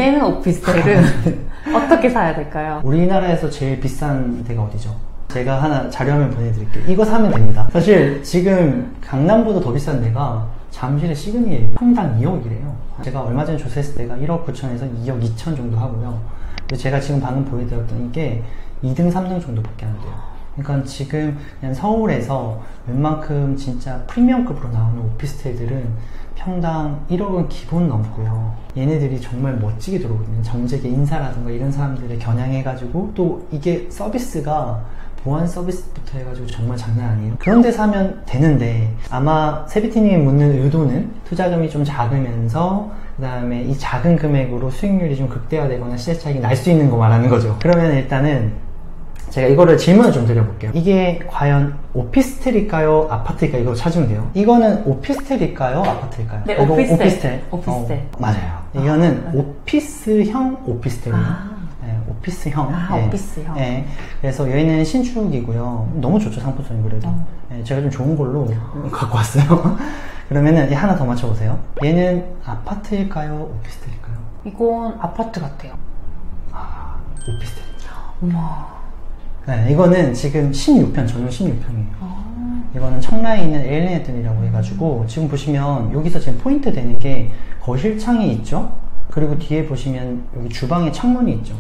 되는 오피스텔은 어떻게 사야 될까요? 우리나라에서 제일 비싼 데가 어디죠? 제가 하나 자료화면 보내드릴게요. 이거 사면 됩니다. 사실 지금 강남보다 더 비싼 데가 잠실의 시그니에 평당 2억이래요. 제가 얼마 전에 조사했을 때가 1억 9천에서 2억 2천 정도 하고요. 제가 지금 방금 보여드렸던 이게 2등, 3등 정도밖에 안 돼요. 그러니까 지금 그냥 서울에서 웬만큼 진짜 프리미엄급으로 나오는 오피스텔들은 평당 1억은 기본 넘고요. 얘네들이 정말 멋지게 들어오거든요. 정재계 인사라든가 이런 사람들을 겨냥해가지고 또 이게 서비스가 보안 서비스부터 해가지고 정말 장난 아니에요. 그런 데 사면 되는데 아마 세비티님이 묻는 의도는 투자금이 좀 작으면서 그 다음에 이 작은 금액으로 수익률이 좀 극대화되거나 시세 차익이 날 수 있는 거 말하는 거죠. 그러면 일단은 제가 이거를 질문을 좀 드려볼게요. 이게 과연 오피스텔일까요? 아파트일까요? 이거 찾으면 돼요. 이거는 오피스텔일까요? 아파트일까요? 네, 이거 오피스텔. 맞아요. 이거는 오피스형 오피스텔이에요. 네, 오피스형. 네. 오피스형. 네. 그래서 여기는 신축이고요. 너무 좋죠, 상품성이 그래도. 네, 제가 좀 좋은 걸로 갖고 왔어요. 그러면은 하나 더 맞춰보세요. 얘는 아파트일까요? 오피스텔일까요? 이건 아파트 같아요. 아, 오피스텔입니다. 우와. 네, 이거는 지금 16편, 전용 16평이에요. 이거는 청라에 있는 에일리네튼이라고 해가지고, 지금 보시면 여기서 지금 포인트 되는 게 거실창이 있죠? 그리고 뒤에 보시면 여기 주방에 창문이 있죠?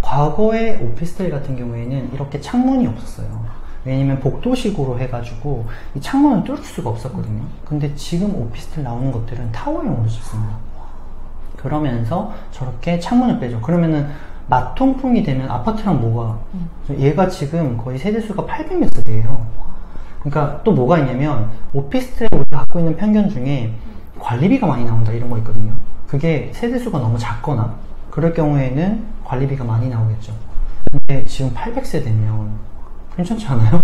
과거의 오피스텔 같은 경우에는 이렇게 창문이 없었어요. 왜냐면 복도식으로 해가지고 이 창문을 뚫을 수가 없었거든요. 근데 지금 오피스텔 나오는 것들은 타워형으로 짓습니다. 그러면서 저렇게 창문을 빼죠. 그러면은 맞통풍이 되면 아파트랑 뭐가 얘가 지금 거의 세대수가 800몇 세대예요. 그러니까 또 뭐가 있냐면 오피스텔 우리가 갖고 있는 편견 중에 관리비가 많이 나온다 이런 거 있거든요. 그게 세대수가 너무 작거나 그럴 경우에는 관리비가 많이 나오겠죠. 근데 지금 800세대면 괜찮지 않아요?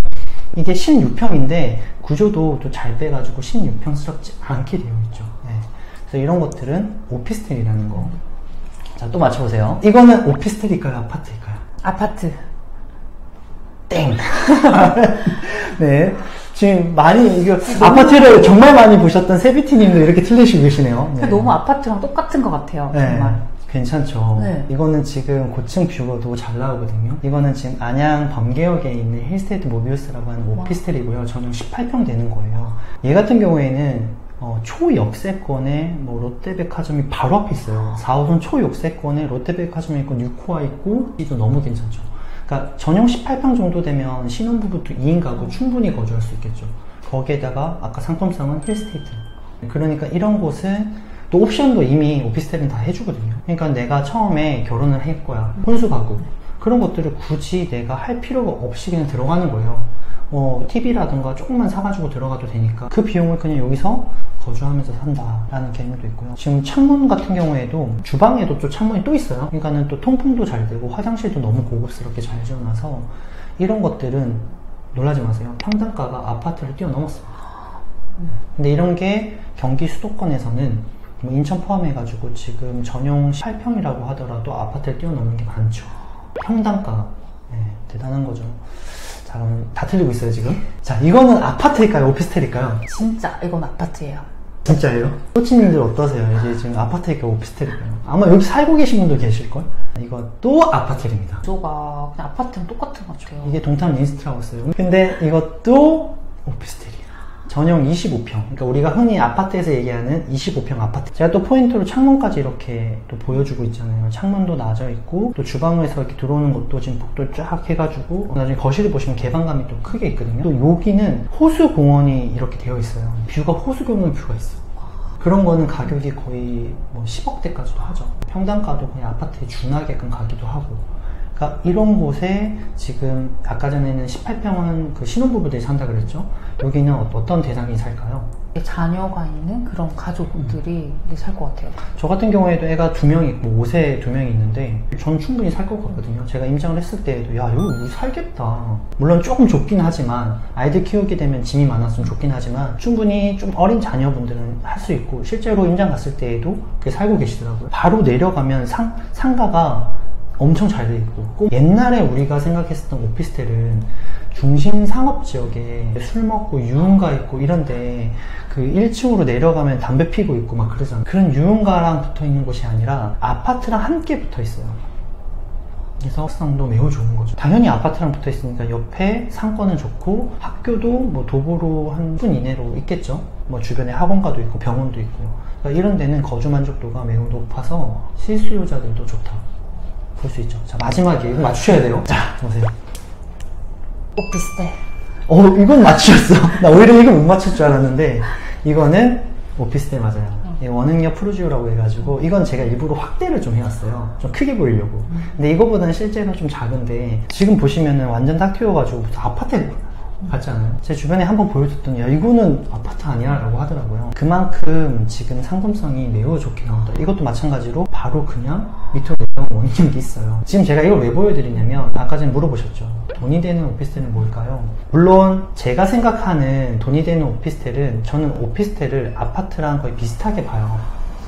이게 16평인데 구조도 또 잘 빼가지고 16평스럽지 않게 되어 있죠. 네. 그래서 이런 것들은 오피스텔이라는 거. 자, 또 맞춰보세요. 이거는 오피스텔일까요? 아파트일까요? 아파트. 땡! 네. 지금 많이, 이거, 아파트를 정말 많이 보셨던 세비티님도 이렇게 틀리시고 계시네요. 네. 너무 아파트랑 똑같은 것 같아요. 네. 정말. 괜찮죠. 네. 이거는 지금 고층 뷰가도 잘 나오거든요. 이거는 지금 안양 범계역에 있는 힐스테이트 모비우스라고 하는 오피스텔이고요. 전용 18평 되는 거예요. 얘 같은 경우에는 초역세권에 뭐 롯데백화점이 바로 앞에 있어요. 4호선 초역세권에 롯데백화점이 있고 뉴코아 있고 이도 너무 괜찮죠. 그러니까 전용 18평 정도 되면 신혼부부도 2인 가구 충분히 거주할 수 있겠죠. 거기에다가 아까 상품성은 힐스테이트. 그러니까 이런 곳은 또 옵션도 이미 오피스텔은 다 해주거든요. 그러니까 내가 처음에 결혼을 할 거야. 혼수 가구. 그런 것들을 굳이 내가 할 필요가 없이 그냥 들어가는 거예요. TV라든가 조금만 사가지고 들어가도 되니까 그 비용을 그냥 여기서 거주하면서 산다라는 개념도 있고요. 지금 창문 같은 경우에도 주방에도 또 창문이 또 있어요. 그러니까는 또 통풍도 잘 되고 화장실도 너무 고급스럽게 잘 지어놔서 이런 것들은 놀라지 마세요. 평당가가 아파트를 뛰어넘었습니다. 근데 이런 게 경기 수도권에서는 인천 포함해가지고 지금 전용 18평이라고 하더라도 아파트를 뛰어넘는 게 많죠. 평당가. 네, 대단한 거죠. 자, 그럼 다 틀리고 있어요, 지금? 자, 이거는 아파트일까요? 오피스텔일까요? 진짜 이건 아파트예요. 진짜예요? 코치님들 어떠세요? 이게 지금 아파트일까요? 오피스텔일까요? 아마 여기 살고 계신 분도 계실걸? 이것도 아파트입니다. 구조가 그냥 아파트랑 똑같은 것 같아요. 이게 동탄 린스트라고했어요. 근데 이것도 오피스텔이에요. 전용 25평. 그러니까 우리가 흔히 아파트에서 얘기하는 25평 아파트. 제가 또 포인트로 창문까지 이렇게 또 보여주고 있잖아요. 창문도 나져 있고, 또 주방에서 이렇게 들어오는 것도 지금 복도 쫙 해가지고, 나중에 거실을 보시면 개방감이 또 크게 있거든요. 또 여기는 호수공원이 이렇게 되어 있어요. 뷰가 호수공원 뷰가 있어요. 그런 거는 가격이 거의 뭐 10억대까지도 하죠. 평당가도 그냥 아파트에 준하게끔 가기도 하고. 그러니까 이런 곳에 지금 아까 전에는 18평은 그 신혼부부들이 산다 그랬죠. 여기는 어떤 대상이 살까요? 자녀가 있는 그런 가족들이 살 것 같아요. 저 같은 경우에도 애가 2명 있고 5세 2명이 있는데 전 충분히 살 것 같거든요. 제가 임장을 했을 때에도 야 여기 우리 살겠다. 물론 조금 좁긴 하지만 아이들 키우게 되면 짐이 많았으면 좋긴 하지만 충분히 좀 어린 자녀분들은 할 수 있고 실제로 임장 갔을 때에도 그렇게 살고 계시더라고요. 바로 내려가면 상가가 엄청 잘 돼 있고 옛날에 우리가 생각했었던 오피스텔은 중심 상업 지역에 술 먹고 유흥가 있고 이런데 그 1층으로 내려가면 담배 피고 있고 막 그러잖아요. 그런 유흥가랑 붙어 있는 곳이 아니라 아파트랑 함께 붙어 있어요. 그래서 확성도 매우 좋은 거죠. 당연히 아파트랑 붙어 있으니까 옆에 상권은 좋고 학교도 뭐 도보로 한 분 이내로 있겠죠. 뭐 주변에 학원가도 있고 병원도 있고요. 그러니까 이런 데는 거주 만족도가 매우 높아서 실수요자들도 좋다 볼 수 있죠. 자, 마지막에 이거 맞추셔야 돼요. 자, 보세요. 오피스텔. 이건 맞추셨어. 나 오히려 이거 못 맞출 줄 알았는데 이거는 오피스텔 맞아요. 원흥역 푸르지오라고 해가지고 이건 제가 일부러 확대를 좀 해왔어요. 좀 크게 보이려고. 근데 이거보다는 실제로 좀 작은데 지금 보시면은 완전 딱 튀어가지고 아파트 같잖아요. 제 주변에 한번 보여줬더니 야 이거는 아파트 아니야 라고 하더라고요. 그만큼 지금 상품성이 매우 좋게 나온다. 이것도 마찬가지로 바로 그냥 밑으로 내려온 원익이 있어요. 지금 제가 이걸 왜 보여드리냐면 아까 전에 물어보셨죠. 돈이 되는 오피스텔은 뭘까요? 물론 제가 생각하는 돈이 되는 오피스텔은 저는 오피스텔을 아파트랑 거의 비슷하게 봐요.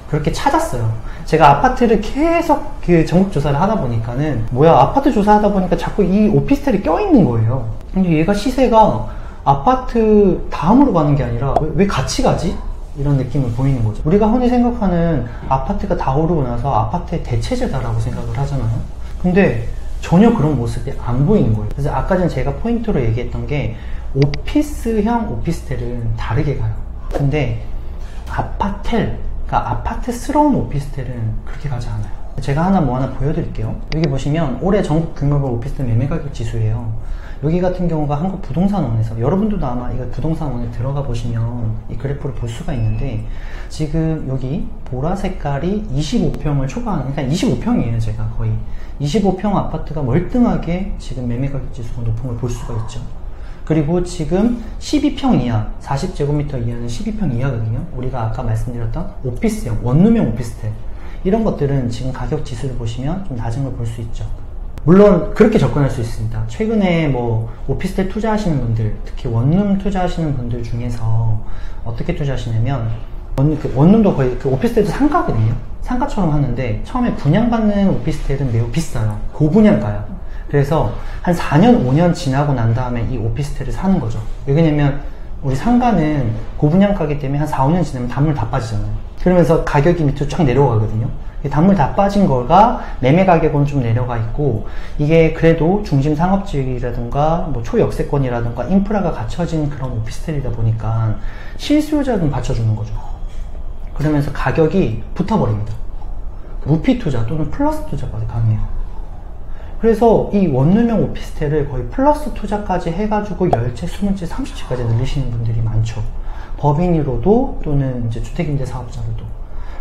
그렇게 찾았어요. 제가 아파트를 계속 그 전국 조사를 하다 보니까는 뭐야 아파트 조사하다 보니까 자꾸 이 오피스텔이 껴있는 거예요. 근데 얘가 시세가 아파트 다음으로 가는 게 아니라 왜 같이 가지? 이런 느낌을 보이는 거죠. 우리가 흔히 생각하는 아파트가 다 오르고 나서 아파트의 대체제다라고 생각을 하잖아요. 근데 전혀 그런 모습이 안 보이는 거예요. 그래서 아까 전 제가 포인트로 얘기했던 게 오피스형 오피스텔은 다르게 가요. 근데 그러니까 아파트스러운 오피스텔은 그렇게 가지 않아요. 제가 하나 보여드릴게요. 여기 보시면 올해 전국 규모별 오피스텔 매매가격 지수예요. 여기 같은 경우가 한국부동산원에서 여러분들도 아마 이거 부동산원에 들어가 보시면 이 그래프를 볼 수가 있는데 지금 여기 보라 색깔이 25평을 초과하는 그러니까 25평이에요. 제가 거의 25평 아파트가 멀뚱하게 지금 매매가격 지수가 높은 걸 볼 수가 있죠. 그리고 지금 12평 이하, 40제곱미터 이하는 12평 이하거든요. 우리가 아까 말씀드렸던 오피스형, 원룸형 오피스텔 이런 것들은 지금 가격 지수를 보시면 좀 낮은 걸 볼 수 있죠. 물론 그렇게 접근할 수 있습니다. 최근에 뭐 오피스텔 투자하시는 분들, 특히 원룸 투자하시는 분들 중에서 어떻게 투자하시냐면 원룸도 거의 그 오피스텔도 상가거든요. 상가처럼 하는데 처음에 분양받는 오피스텔은 매우 비싸요. 고분양가요. 그래서 한 4년, 5년 지나고 난 다음에 이 오피스텔을 사는 거죠. 왜냐면 우리 상가는 고분양가기 때문에 한 4, 5년 지나면 단물 다 빠지잖아요. 그러면서 가격이 밑으로 쫙 내려가거든요. 단물 다 빠진 거가 매매 가격은 좀 내려가 있고 이게 그래도 중심 상업지역이라든가 뭐 초역세권이라든가 인프라가 갖춰진 그런 오피스텔이다 보니까 실수요자는 받쳐주는 거죠. 그러면서 가격이 붙어버립니다. 무피 투자 또는 플러스 투자가 가능해요. 그래서 이 원룸형 오피스텔을 거의 플러스 투자까지 해가지고 10채, 20채, 30채까지 늘리시는 분들이 많죠. 법인으로도 또는 이제 주택임대 사업자로도.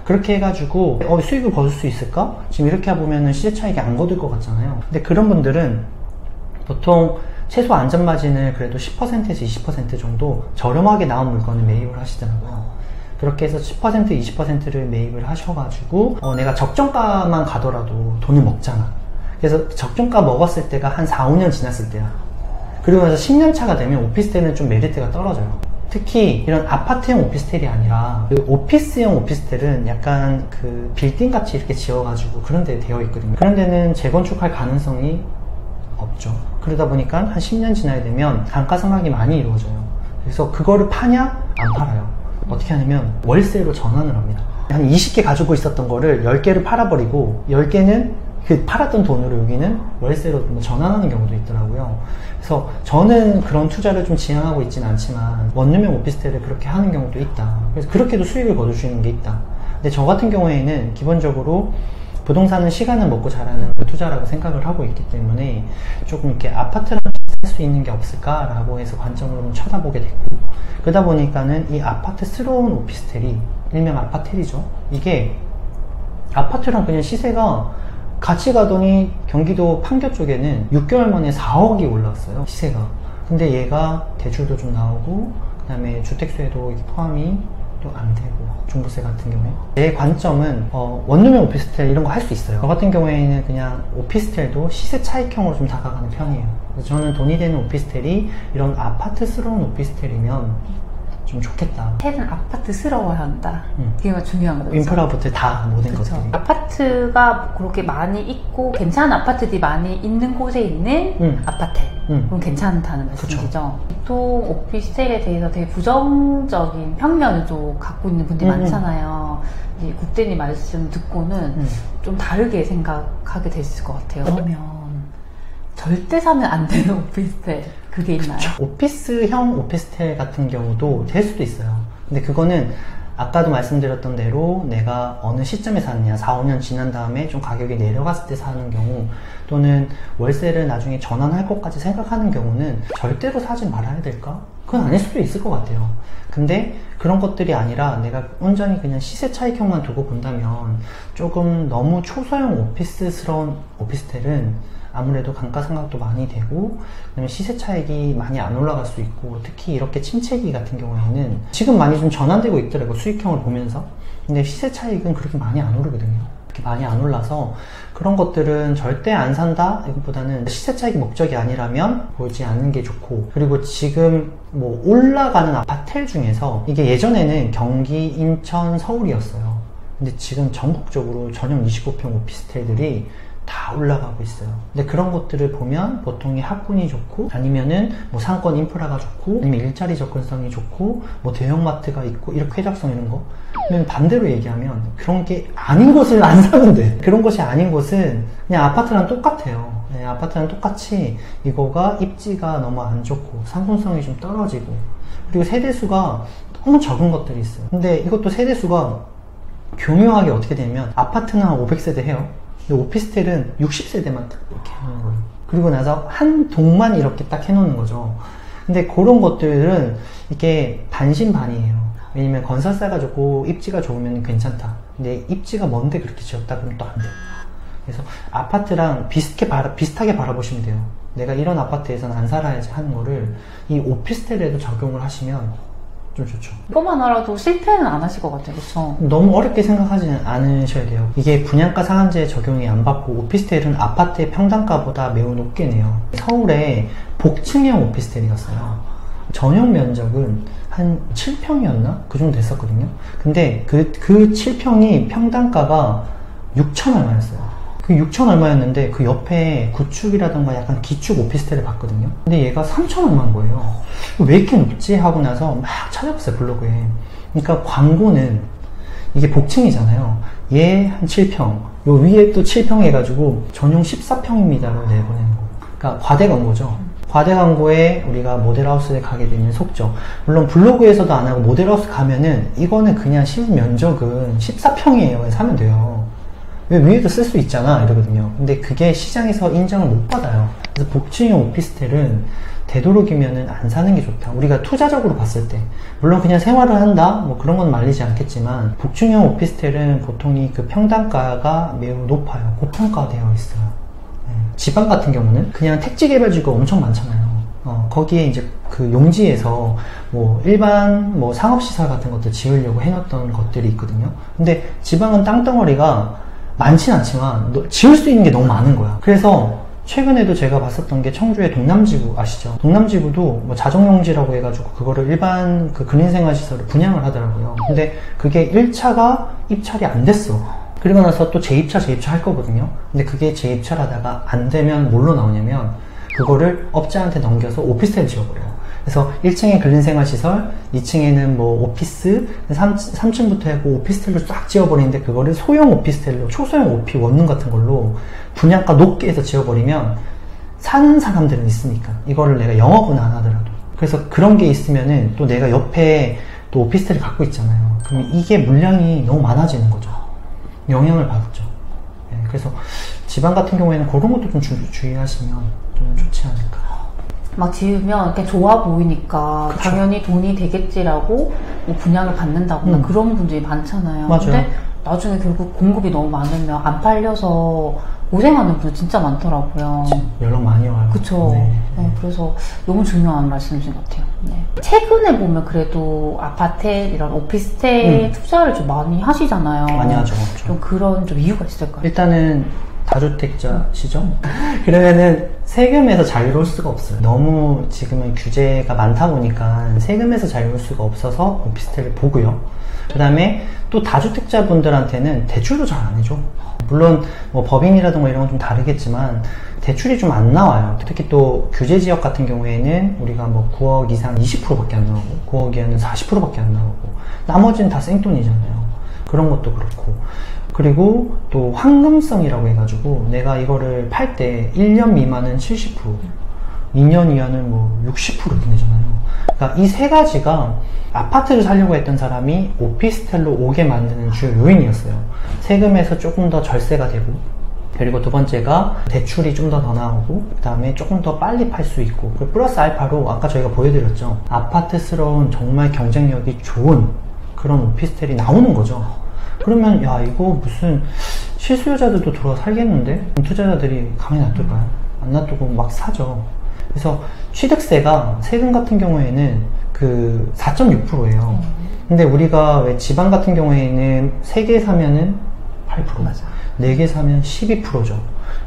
그렇게 해가지고 수익을 거둘 수 있을까? 지금 이렇게 해보면 시세 차익이 안 거둘 것 같잖아요. 근데 그런 분들은 보통 최소 안전마진을 그래도 10%에서 20% 정도 저렴하게 나온 물건을 매입을 하시더라고요. 그렇게 해서 10%, 20%를 매입을 하셔가지고 내가 적정가만 가더라도 돈을 먹잖아. 그래서 적정가 먹었을 때가 한 4, 5년 지났을 때야. 그리고 나서 10년 차가 되면 오피스텔은 좀 메리트가 떨어져요. 특히 이런 아파트형 오피스텔이 아니라 그 오피스형 오피스텔은 약간 그 빌딩 같이 이렇게 지어가지고 그런 데 되어 있거든요. 그런 데는 재건축할 가능성이 없죠. 그러다 보니까 한 10년 지나야 되면 단가 상각이 많이 이루어져요. 그래서 그거를 파냐? 안 팔아요. 어떻게 하냐면 월세로 전환을 합니다. 한 20개 가지고 있었던 거를 10개를 팔아버리고 10개는 그 팔았던 돈으로 여기는 월세로 전환하는 경우도 있더라고요. 그래서 저는 그런 투자를 좀 지향하고 있지는 않지만 원룸형 오피스텔을 그렇게 하는 경우도 있다. 그래서 그렇게도 수익을 거둘 수 있는 게 있다. 근데 저 같은 경우에는 기본적으로 부동산은 시간을 먹고 자라는 그 투자라고 생각을 하고 있기 때문에 조금 이렇게 아파트랑 비슷할 수 있는 게 없을까라고 해서 관점으로 좀 쳐다보게 됐고, 그러다 보니까는 이 아파트스러운 오피스텔이 일명 아파텔이죠. 이게 아파트랑 그냥 시세가 같이 가더니 경기도 판교 쪽에는 6개월 만에 4억이 올랐어요, 시세가. 근데 얘가 대출도 좀 나오고 그 다음에 주택수에도 포함이 또 안 되고 종부세 같은 경우에 제 관점은 원룸형 오피스텔 이런 거 할 수 있어요. 저 같은 경우에는 그냥 오피스텔도 시세 차익형으로 좀 다가가는 편이에요. 그래서 저는 돈이 되는 오피스텔이 이런 아파트스러운 오피스텔이면 좀 좋겠다. 텔은 아파트스러워야 한다. 그게 중요한 거죠. 인프라부터 다 모든 그쵸. 것들이. 아파트가 그렇게 많이 있고 괜찮은 아파트들이 많이 있는 곳에 있는 아파트 그럼 괜찮다는 말씀이시죠. 보통 오피스텔에 대해서 되게 부정적인 편견을 좀 갖고 있는 분들이 많잖아요. 이제 국대님 말씀 듣고는 좀 다르게 생각하게 됐을 것 같아요. 그러면 절대 사면 안 되는 오피스텔 그게 있나요? 오피스형 오피스텔 같은 경우도 될 수도 있어요. 근데 그거는 아까도 말씀드렸던 대로 내가 어느 시점에 사느냐, 4, 5년 지난 다음에 좀 가격이 내려갔을 때 사는 경우, 또는 월세를 나중에 전환할 것까지 생각하는 경우는 절대로 사지 말아야 될까? 그건 아닐 수도 있을 것 같아요. 근데 그런 것들이 아니라 내가 온전히 그냥 시세 차익형만 두고 본다면 조금 너무 초소형 오피스스러운 오피스텔은 아무래도 감가상각도 많이 되고, 그다음에 시세 차익이 많이 안 올라갈 수 있고, 특히 이렇게 침체기 같은 경우에는 지금 많이 좀 전환되고 있더라고요, 수익형을 보면서. 근데 시세 차익은 그렇게 많이 안 오르거든요. 그렇게 많이 안 올라서 그런 것들은 절대 안 산다 이것보다는 시세 차익이 목적이 아니라면 보지 않는 게 좋고, 그리고 지금 뭐 올라가는 아파트 중에서 이게 예전에는 경기, 인천, 서울이었어요. 근데 지금 전국적으로 전용 29평 오피스텔들이 다 올라가고 있어요. 근데 그런 것들을 보면 보통 학군이 좋고, 아니면은 뭐 상권 인프라가 좋고, 아니면 일자리 접근성이 좋고, 뭐 대형마트가 있고, 이렇게 쾌적성 이런 거. 그러면 반대로 얘기하면 그런 게 아닌 곳을 안 사면 돼. 그런 것이 아닌 곳은 그냥 아파트랑 똑같아요. 네, 아파트랑 똑같이 이거가 입지가 너무 안 좋고, 상품성이 좀 떨어지고, 그리고 세대수가 너무 적은 것들이 있어요. 근데 이것도 세대수가 교묘하게 어떻게 되냐면 아파트는 한 500세대 해요. 근데 오피스텔은 60세대만 딱 이렇게 해놓는 거예요. 그리고 나서 한 동만 이렇게 딱 해놓는 거죠. 근데 그런 것들은 이게 반신반의예요. 왜냐면 건설사가 좋고 입지가 좋으면 괜찮다. 근데 입지가 먼데 그렇게 지었다 그러면 또 안 돼. 그래서 아파트랑 비슷하게 바라보시면 돼요. 내가 이런 아파트에서는 안 살아야지 하는 거를 이 오피스텔에도 적용을 하시면 좀 좋죠. 이것만 알아도 실패는 안 하실 것 같아요. 그렇죠? 너무 어렵게 생각하지 않으셔야 돼요. 이게 분양가 상한제 적용이 안 받고 오피스텔은 아파트의 평당가보다 매우 높게 내요. 서울에 복층형 오피스텔이었어요. 전용 면적은 한 7평이었나? 그 정도 됐었거든요. 근데 그 7평이 평당가가 6천 얼마였어요. 그 6천 얼마였는데 그 옆에 구축이라던가 약간 기축 오피스텔을 봤거든요. 근데 얘가 3천 얼마인 거예요. 왜 이렇게 높지? 하고 나서 막 찾아봤어요, 블로그에. 그러니까 광고는 이게 복층이잖아요. 얘 한 7평, 요 위에 또 7평 해가지고 전용 14평입니다로 내보내는 거. 그러니까 과대 광고죠. 과대 광고에 우리가 모델하우스에 가게 되면 속죠. 물론 블로그에서도 안 하고 모델하우스 가면은 이거는 그냥 실면적은 14평이에요. 사면 돼요. 왜 위에도 쓸 수 있잖아 이러거든요. 근데 그게 시장에서 인정을 못 받아요. 그래서 복층형 오피스텔은 되도록이면은 안 사는 게 좋다. 우리가 투자적으로 봤을 때. 물론 그냥 생활을 한다? 뭐 그런 건 말리지 않겠지만, 복층형 오피스텔은 보통 그 평당가가 매우 높아요. 고평가되어 있어요. 네. 지방 같은 경우는 그냥 택지 개발지구가 엄청 많잖아요. 거기에 이제 그 용지에서 뭐 일반 뭐 상업시설 같은 것들 지으려고 해놨던 것들이 있거든요. 근데 지방은 땅덩어리가 많진 않지만 지을 수 있는 게 너무 많은 거야. 그래서 최근에도 제가 봤었던 게 청주의 동남지구 아시죠? 동남지구도 뭐 자정용지라고 해가지고 그거를 일반 그 근린생활시설을 분양을 하더라고요. 근데 그게 1차가 입찰이 안 됐어. 그리고 나서 또 재입차 할 거거든요. 근데 그게 재입차를 하다가 안 되면 뭘로 나오냐면 그거를 업자한테 넘겨서 오피스텔 지어버려요. 그래서 1층에 근린생활시설, 2층에는 뭐 오피스, 3층부터 해고 오피스텔로 쫙 지어버리는데 그거를 소형 오피스텔로, 초소형 오피 원룸 같은 걸로 분양가 높게 해서 지어버리면 사는 사람들은 있으니까 이거를 내가 영업은 안 하더라도. 그래서 그런 게 있으면은 또 내가 옆에 또 오피스텔을 갖고 있잖아요. 그러면 이게 물량이 너무 많아지는 거죠. 영향을 받죠. 네, 그래서 지방 같은 경우에는 그런 것도 좀 주의하시면 좀 좋지 않을까. 막 지으면 이렇게 좋아 보이니까 그쵸. 당연히 돈이 되겠지라고 뭐 분양을 받는다거나 그런 분들이 많잖아요. 맞아요. 근데 나중에 결국 공급이 너무 많으면 안 팔려서 고생하는 분들 진짜 많더라고요. 연락 많이 와요. 그쵸. 네. 네, 그래서 너무 중요한 말씀이신 것 같아요. 네. 최근에 보면 그래도 아파트에 이런 오피스텔 투자를 좀 많이 하시잖아요. 많이 하죠. 좀 그런 좀 이유가 있을까요? 일단은 다주택자시죠? 그러면은 세금에서 자유로울 수가 없어요. 너무 지금은 규제가 많다 보니까 세금에서 자유로울 수가 없어서 오피스텔을 보고요. 그 다음에 또 다주택자분들한테는 대출도 잘 안 해줘. 물론 뭐 법인이라든가 이런 건 좀 다르겠지만 대출이 좀 안 나와요. 특히 또 규제 지역 같은 경우에는 우리가 뭐 9억 이상 20%밖에 안 나오고 9억 이하는 40%밖에 안 나오고 나머지는 다 생돈이잖아요. 그런 것도 그렇고, 그리고 또 황금성이라고 해가지고 내가 이거를 팔 때 1년 미만은 70%, 2년 이하는 뭐 60% 이렇게 내잖아요. 그러니까 이 세 가지가 아파트를 사려고 했던 사람이 오피스텔로 오게 만드는 주요 요인이었어요. 세금에서 조금 더 절세가 되고, 그리고 두 번째가 대출이 좀 더 나오고, 그 다음에 조금 더 빨리 팔 수 있고, 그리고 플러스 알파로 아까 저희가 보여드렸죠. 아파트스러운 정말 경쟁력이 좋은 그런 오피스텔이 나오는 거죠. 그러면 야, 이거 무슨 실수요자들도 들어와 살겠는데? 투자자들이 가만히 놔둘까요? 안 놔두고 막 사죠. 그래서 취득세가 세금 같은 경우에는 그 4.6%예요. 근데 우리가 왜 지방 같은 경우에는 3개 사면은 8%, 맞아. 4개 사면 12%죠.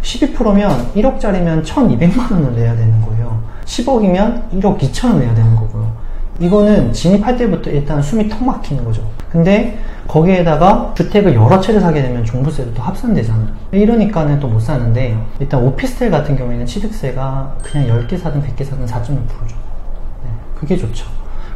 12%면 1억짜리면 1,200만 원을 내야 되는 거예요. 10억이면 1억 2천 원 내야 되는 거고요. 이거는 진입할 때부터 일단 숨이 턱 막히는 거죠. 근데 거기에다가 주택을 여러 채를 사게 되면 종부세도 또 합산되잖아요. 이러니까는 또 못 사는데, 일단 오피스텔 같은 경우에는 취득세가 그냥 10개 사든 100개 사든 4.6%죠. 네, 그게 좋죠.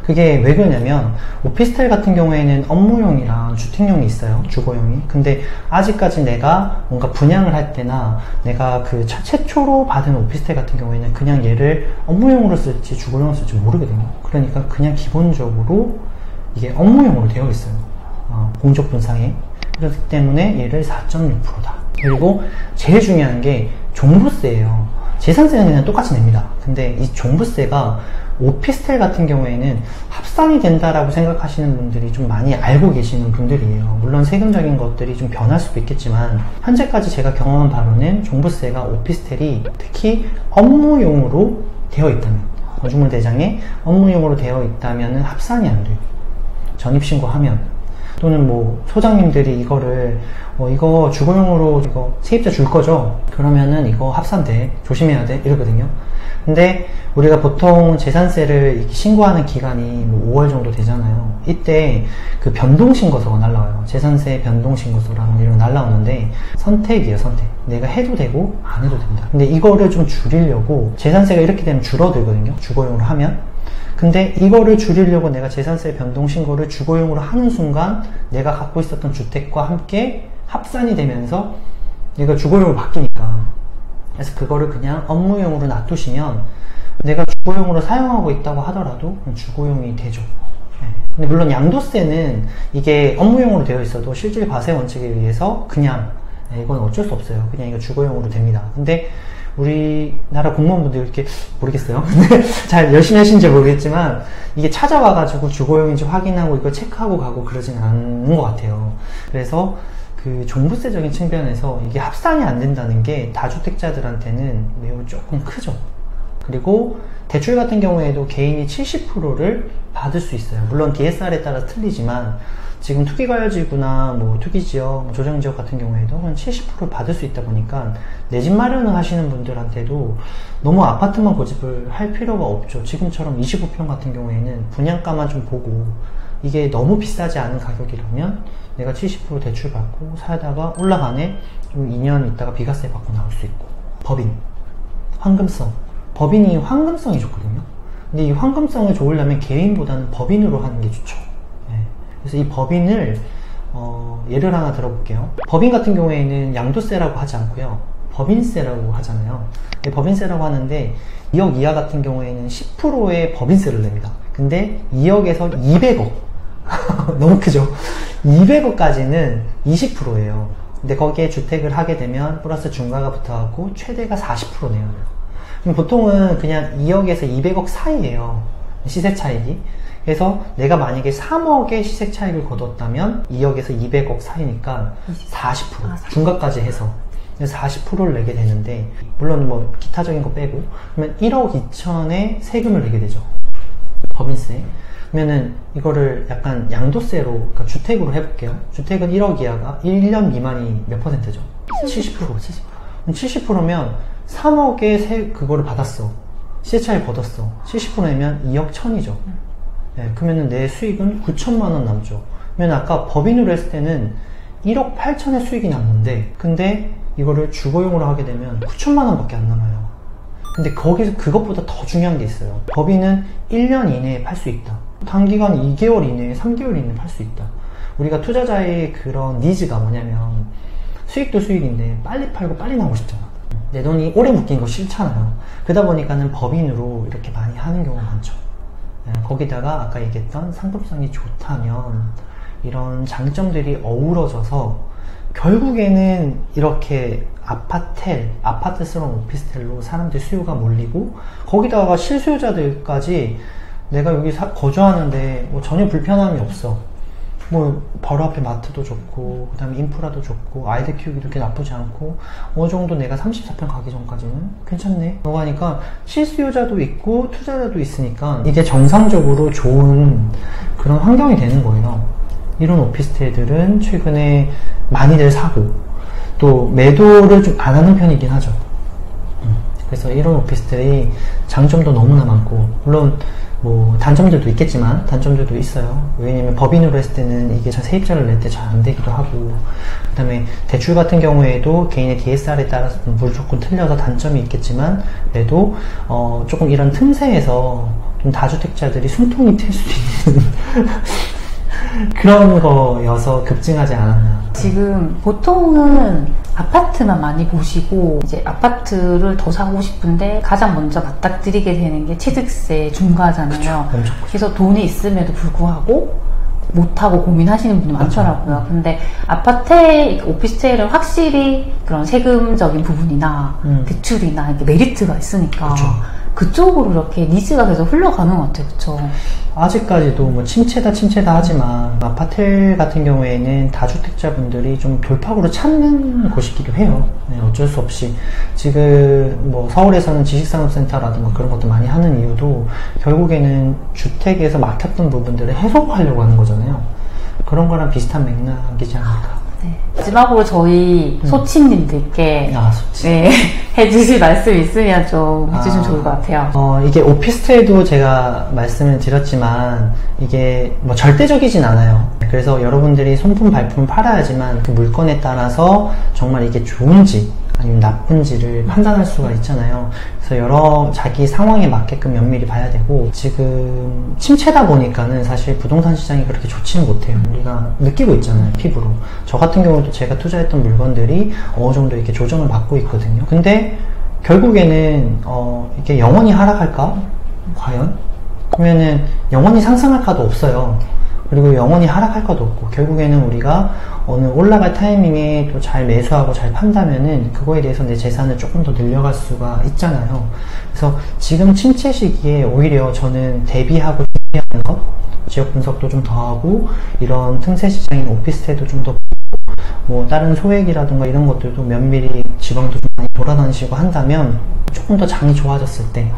그게 왜 그러냐면 오피스텔 같은 경우에는 업무용이랑 주택용이 있어요. 주거용이. 근데 아직까지 내가 뭔가 분양을 할 때나 내가 그 최초로 받은 오피스텔 같은 경우에는 그냥 얘를 업무용으로 쓸지 주거용으로 쓸지 모르거든요. 그러니까 그냥 기본적으로 이게 업무용으로 되어 있어요. 공적분상에. 그렇기 때문에 얘를 4.6%다. 그리고 제일 중요한 게 종부세예요. 재산세는 그냥 똑같이 냅니다. 근데 이 종부세가 오피스텔 같은 경우에는 합산이 된다라고 생각하시는 분들이 좀 많이 알고 계시는 분들이에요. 물론 세금적인 것들이 좀 변할 수도 있겠지만, 현재까지 제가 경험한 바로는 종부세가 오피스텔이 특히 업무용으로 되어 있다면, 건축물 대장에 업무용으로 되어 있다면 합산이 안 돼요. 전입신고하면. 또는 뭐 소장님들이 이거를 이거 주거용으로 이거 세입자 줄 거죠? 그러면은 이거 합산돼, 조심해야 돼, 이러거든요. 근데 우리가 보통 재산세를 신고하는 기간이 뭐 5월 정도 되잖아요. 이때 그 변동신고서가 날라와요. 재산세 변동신고서라는 이런 거 날라오는데 선택이에요, 선택. 내가 해도 되고 안 해도 된다. 근데 이거를 좀 줄이려고, 재산세가 이렇게 되면 줄어들거든요, 주거용으로 하면. 근데 이거를 줄이려고 내가 재산세 변동신고를 주거용으로 하는 순간 내가 갖고 있었던 주택과 함께 합산이 되면서 얘가 주거용으로 바뀌니까, 그래서 그거를 그냥 업무용으로 놔두시면 내가 주거용으로 사용하고 있다고 하더라도 주거용이 되죠. 근데 물론 양도세는 이게 업무용으로 되어 있어도 실질 과세 원칙에 의해서 그냥 이건 어쩔 수 없어요. 그냥 이거 주거용으로 됩니다. 근데 우리나라 공무원분들 이렇게 모르겠어요. 잘 열심히 하시는지 모르겠지만 이게 찾아와가지고 주거용인지 확인하고 이걸 체크하고 가고 그러진 않는 것 같아요. 그래서 그 종부세적인 측면에서 이게 합산이 안 된다는 게 다주택자들한테는 매우 조금 크죠. 그리고 대출 같은 경우에도 개인이 70%를 받을 수 있어요. 물론 DSR에 따라 틀리지만 지금 투기과열지구나 뭐 투기지역, 뭐 조정지역 같은 경우에도 한 70% 받을 수 있다 보니까 내 집 마련을 하시는 분들한테도 너무 아파트만 고집을 할 필요가 없죠. 지금처럼 25평 같은 경우에는 분양가만 좀 보고 이게 너무 비싸지 않은 가격이라면 내가 70% 대출 받고 살다가 올라가네, 좀 2년 있다가 비과세 받고 나올 수 있고. 법인, 황금성. 법인이 황금성이 좋거든요. 근데 이 황금성을 좋으려면 개인보다는 법인으로 하는 게 좋죠. 그래서 이 법인을 예를 하나 들어볼게요. 법인 같은 경우에는 양도세라고 하지 않고요, 법인세라고 하잖아요. 법인세라고 하는데 2억 이하 같은 경우에는 10%의 법인세를 냅니다. 근데 2억에서 200억 너무 크죠? 200억까지는 20%예요. 근데 거기에 주택을 하게 되면 플러스 중과가 붙어갖고 최대가 40% 내야 돼요. 그럼 보통은 그냥 2억에서 200억 사이예요, 시세 차익이. 그래서 내가 만약에 3억의 시세 차익을 거뒀다면 2억에서 200억 사이니까 40%, 중과까지 해서 40%를 내게 되는데, 물론 뭐 기타적인 거 빼고 그러면 1억 2천의 세금을 내게 되죠, 법인세. 그러면은 이거를 약간 양도세로, 그러니까 주택으로 해볼게요. 주택은 1억 이하가 1년 미만이 몇 %죠? 70%. 70%면 3억에 그거를 받았어. 시세차익 걷었어. 70%면 2억 1천이죠. 네, 그러면 내 수익은 9천만 원 남죠. 그러면 아까 법인으로 했을 때는 1억 8천의 수익이 남는데, 근데 이거를 주거용으로 하게 되면 9천만 원밖에 안 남아요. 근데 거기서 그것보다 더 중요한 게 있어요. 법인은 1년 이내에 팔 수 있다. 단기간 2개월 이내에, 3개월 이내에 팔 수 있다. 우리가 투자자의 그런 니즈가 뭐냐면, 수익도 수익인데 빨리 팔고 빨리 나오고 싶잖아. 내 돈이 오래 묶인 거 싫잖아요. 그러다 보니까는 법인으로 이렇게 많이 하는 경우가 많죠. 거기다가 아까 얘기했던 상품성이 좋다면 이런 장점들이 어우러져서 결국에는 이렇게 아파트스러운 오피스텔로 사람들 수요가 몰리고, 거기다가 실수요자들까지 내가 여기 거주하는데 뭐 전혀 불편함이 없어. 뭐 바로 앞에 마트도 좋고, 그 다음에 인프라도 좋고, 아이들 키우기도 그렇게 나쁘지 않고, 어느 정도 내가 34평 가기 전까지는 괜찮네 라고 하니까 실수요자도 있고 투자자도 있으니까 이게 정상적으로 좋은 그런 환경이 되는 거예요. 이런 오피스텔들은 최근에 많이들 사고, 또 매도를 좀 안 하는 편이긴 하죠. 그래서 이런 오피스텔이 장점도 너무나 많고, 물론 뭐 단점들도 있겠지만 단점들도 있어요. 왜냐면 법인으로 했을 때는 이게 세입자를 낼 때 잘 안 되기도 하고, 그 다음에 대출 같은 경우에도 개인의 DSR에 따라서 무조건 틀려서 단점이 있겠지만, 그래도 조금 이런 틈새에서 좀 다주택자들이 숨통이 튈 수도 있는 그런 거여서 급증하지 않았나. 지금 보통은 아파트만 많이 보시고, 이제 아파트를 더 사고 싶은데 가장 먼저 맞닥뜨리게 되는 게 취득세 중과잖아요. 그쵸, 그래서 돈이 있음에도 불구하고 못하고 고민하시는 분이 많더라고요. 근데 아파트, 오피스텔은 확실히 그런 세금적인 부분이나 대출이나 이렇게 메리트가 있으니까 그쵸. 그쪽으로 이렇게 니즈가 계속 흘러가는 것 같아요. 그쵸? 아직까지도 뭐 침체다 하지만 아파트 같은 경우에는 다주택자분들이 좀 돌파구를 찾는 곳이기도 해요. 네, 어쩔 수 없이 지금 뭐 서울에서는 지식산업센터라든가 그런 것도 많이 하는 이유도 결국에는 주택에서 막혔던 부분들을 해소하려고 하는 거잖아요. 그런 거랑 비슷한 맥락이지 않을까. 네. 마지막으로 저희 소치님들께 네, 해주실 말씀 있으면 좀 해주시면 좋을 것 같아요. 이게 오피스텔도 제가 말씀을 드렸지만 이게 뭐 절대적이진 않아요. 그래서 여러분들이 손품 발품 팔아야지만 그 물건에 따라서 정말 이게 좋은지 아니면 나쁜지를 판단할 수가 있잖아요. 그래서 자기 상황에 맞게끔 면밀히 봐야 되고, 지금 침체다 보니까는 사실 부동산 시장이 그렇게 좋지는 못해요. 우리가 느끼고 있잖아요, 피부로. 저 같은 경우도 제가 투자했던 물건들이 어느 정도 이렇게 조정을 받고 있거든요. 근데 결국에는 이게 영원히 하락할까? 과연? 그러면은 영원히 상승할까도 없어요. 그리고 영원히 하락할 것도 없고, 결국에는 우리가 어느 올라갈 타이밍에 또 잘 매수하고 잘 판다면은 그거에 대해서 내 재산을 조금 더 늘려갈 수가 있잖아요. 그래서 지금 침체 시기에 오히려 저는 대비하고 준비하는 것, 지역 분석도 좀 더 하고, 이런 틈새 시장인 오피스텔도 좀 더, 뭐 다른 소액이라든가 이런 것들도 면밀히 지방도 좀 많이 돌아다니시고 한다면 조금 더 장이 좋아졌을 때,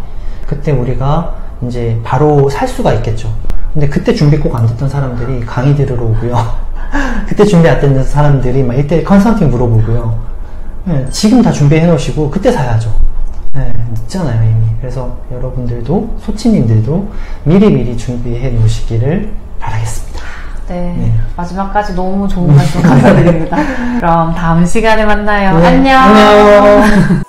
그때 우리가 이제 바로 살 수가 있겠죠. 근데 그때 준비 꼭 안 됐던 사람들이 강의 들으러 오고요. 그때 준비 안 됐던 사람들이 막 1:1 컨설팅 물어보고요. 네, 지금 다 준비해 놓으시고 그때 사야죠. 네, 늦잖아요 이미. 그래서 여러분들도, 소치님들도 미리미리 준비해 놓으시기를 바라겠습니다. 네, 마지막까지 너무 좋은 말씀 감사드립니다. 그럼 다음 시간에 만나요. 네, 안녕. 안녕.